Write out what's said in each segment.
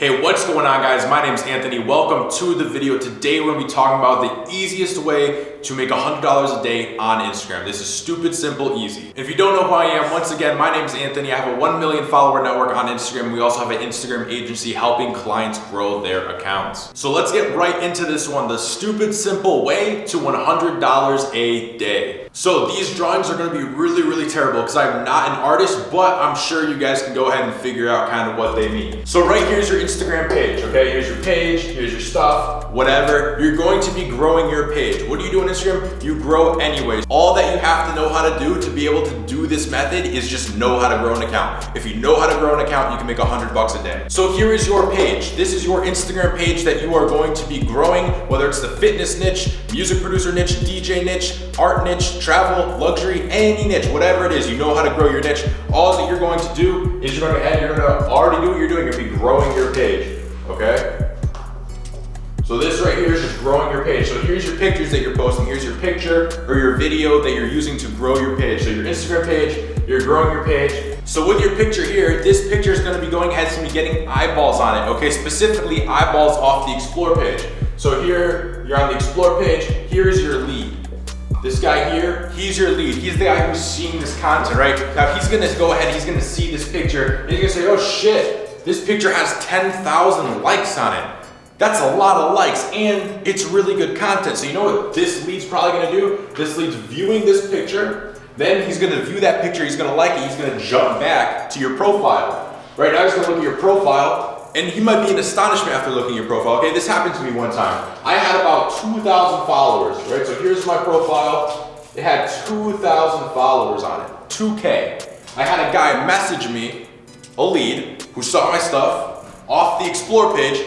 Hey, what's going on, guys? My name's Anthony. Welcome to the video. Today we're gonna be talking about the easiest way to make $100 a day on Instagram. This is stupid, simple, easy. If you don't know who I am, once again, my name's Anthony. I have a 1 million follower network on Instagram. We also have an Instagram agency helping clients grow their accounts. So let's get right into this one. The stupid, simple way to $100 a day. So these drawings are gonna be really terrible because I'm not an artist, but I'm sure you guys can go ahead and figure out kind of what they mean. So right here's your Instagram page, okay? Here's your page, here's your stuff, whatever. You're going to be growing your page. What do you do on Instagram? You grow anyways. All that you have to know how to do to be able to do this method is just know how to grow an account. If you know how to grow an account, you can make $100 a day. So here is your page. This is your Instagram page that you are going to be growing, whether it's the fitness niche, music producer niche, DJ niche, art niche, travel, luxury, any niche, whatever it is, you know how to grow your niche. All that you're going to do is you're going to already do what you're doing. You're going to be growing your page, okay? So this right here is just growing your page. So here's your pictures that you're posting. Here's your picture or your video that you're using to grow your page. So your Instagram page, you're growing your page. So with your picture here, this picture is going to be going ahead and getting eyeballs on it, okay? Specifically eyeballs off the Explore page. So here, you're on the Explore page. Here's your lead. This guy here, he's your lead. He's the guy who's seeing this content, right? Now he's gonna go ahead, he's gonna see this picture, and he's gonna say, oh shit, this picture has 10,000 likes on it. That's a lot of likes, and it's really good content. So you know what this lead's probably gonna do? This lead's viewing this picture, then he's gonna view that picture, he's gonna like it, he's gonna jump back to your profile. Right now he's gonna look at your profile, and he might be in astonishment after looking at your profile. Okay, this happened to me one time. I had about 2,000 followers, right? So here's my profile. It had 2,000 followers on it, 2K. I had a guy message me, a lead, who saw my stuff off the Explore page,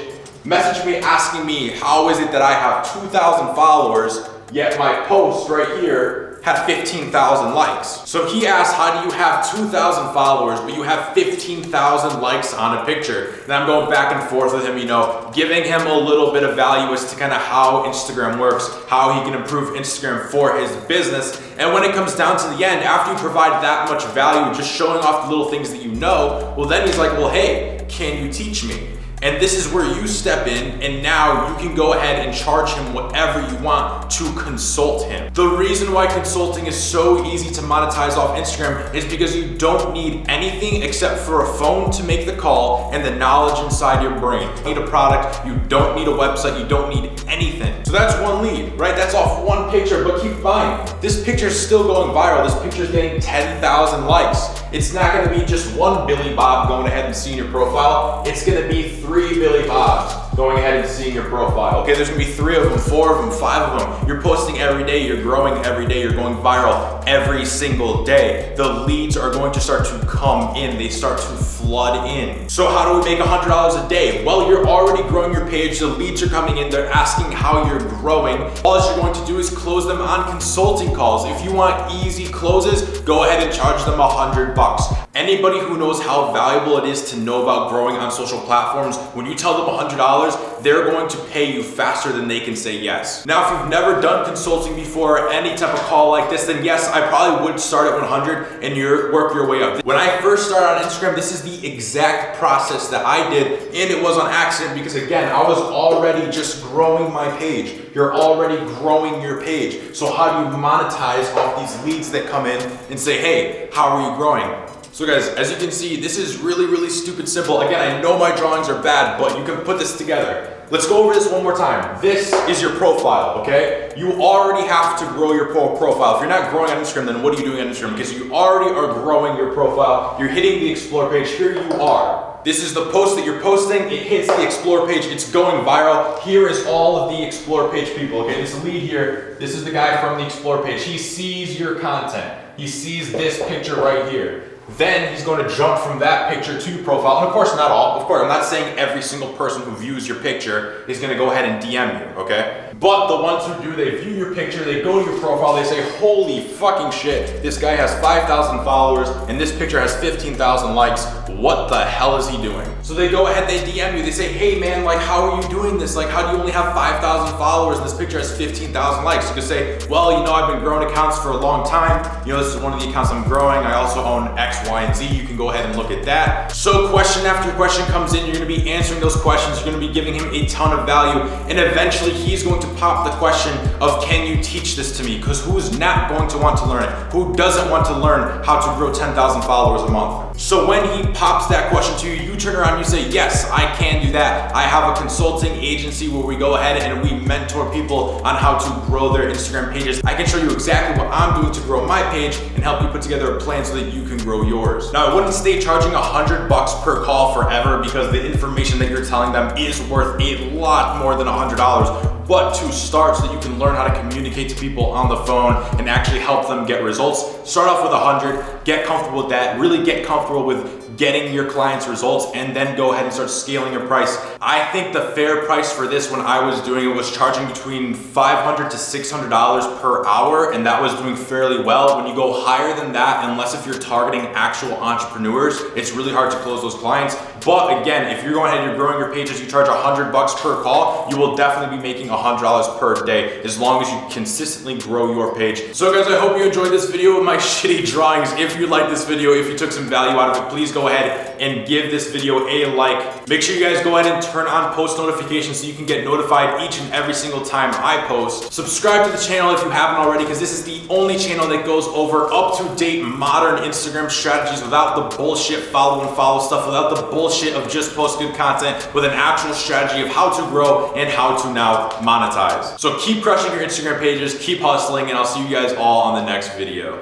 message me asking me, how is it that I have 2,000 followers, yet my post right here had 15,000 likes. So he asked, how do you have 2,000 followers, but you have 15,000 likes on a picture? And I'm going back and forth with him, you know, giving him a little bit of value as to kind of how Instagram works, how he can improve Instagram for his business. And when it comes down to the end, after you provide that much value, just showing off the little things that you know, well then he's like, well, hey, can you teach me? And this is where you step in, and now you can go ahead and charge him whatever you want to consult him. The reason why consulting is so easy to monetize off Instagram is because you don't need anything except for a phone to make the call and the knowledge inside your brain. You don't need a product, you don't need a website, you don't need anything. So that's one lead, right? That's off one picture, but keep in mind, this picture is still going viral. This picture is getting 10,000 likes. It's not gonna be just one Billy Bob going ahead and seeing your profile. It's gonna be 3 Billy Bobs going ahead and seeing your profile. Okay, there's gonna be 3 of them, 4 of them, 5 of them. You're posting every day, you're growing every day, you're going viral every single day. The leads are going to start to come in, they start to flood in. So how do we make $100 a day? Well, you're already growing your page, the leads are coming in, they're asking how you're growing. All that you're going to do is close them on consulting calls. If you want easy closes, go ahead and charge them $100. Anybody who knows how valuable it is to know about growing on social platforms, when you tell them $100, they're going to pay you faster than they can say yes. Now, if you've never done consulting before, any type of call like this, then yes, I probably would start at 100 and work your way up. When I first started on Instagram, this is the exact process that I did, and it was on accident because again, I was already just growing my page. You're already growing your page. So how do you monetize off these leads that come in and say, hey, how are you growing? So guys, as you can see, this is really stupid simple. Again, I know my drawings are bad, but you can put this together. Let's go over this one more time. This is your profile, okay? You already have to grow your profile. If you're not growing on Instagram, then what are you doing on Instagram? Because you already are growing your profile. You're hitting the Explore page. Here you are. This is the post that you're posting. It hits the Explore page. It's going viral. Here is all of the Explore page people, okay? This lead here, this is the guy from the Explore page. He sees your content. He sees this picture right here. Then he's going to jump from that picture to your profile. And of course, not all. Of course, I'm not saying every single person who views your picture is going to go ahead and DM you, okay? But the ones who do, they view your picture, they go to your profile, they say, holy fucking shit, this guy has 5,000 followers and this picture has 15,000 likes. What the hell is he doing? So they go ahead, they DM you, they say, hey man, like how are you doing this? Like how do you only have 5,000 followers and this picture has 15,000 likes? You could say, well, you know, I've been growing accounts for a long time. You know, this is one of the accounts I'm growing. I also own X X, Y, and Z. You can go ahead and look at that. So question after question comes in, you're gonna be answering those questions, you're gonna be giving him a ton of value, and eventually he's going to pop the question of, can you teach this to me? Because who's not going to want to learn it? Who doesn't want to learn how to grow 10,000 followers a month? So when he pops that question to you, you turn around and you say, yes, I can do that. I have a consulting agency where we go ahead and we mentor people on how to grow their Instagram pages. I can show you exactly what I'm doing to grow my page and help you put together a plan so that you can grow yours. Now, I wouldn't stay charging $100 per call forever because the information that you're telling them is worth a lot more than $100. But to start, so that you can learn how to communicate to people on the phone and actually help them get results, start off with 100, get comfortable with that, really get comfortable with getting your clients results, and then go ahead and start scaling your price. I think the fair price for this when I was doing it was charging between $500 to $600 per hour, and that was doing fairly well. When you go higher than that, unless if you're targeting actual entrepreneurs, it's really hard to close those clients. But again, if you're going ahead and you're growing your pages, you charge $100 per call, you will definitely be making $100 per day as long as you consistently grow your page. So guys, I hope you enjoyed this video with my shitty drawings. If you liked this video, if you took some value out of it, please go ahead and give this video a like. Make sure you guys go ahead and turn on post notifications so you can get notified each and every single time I post. Subscribe to the channel if you haven't already, because this is the only channel that goes over up-to-date modern Instagram strategies without the bullshit follow and follow stuff, without the bullshit of just post good content, with an actual strategy of how to grow and how to now monetize. So keep crushing your Instagram pages, keep hustling, and I'll see you guys all on the next video.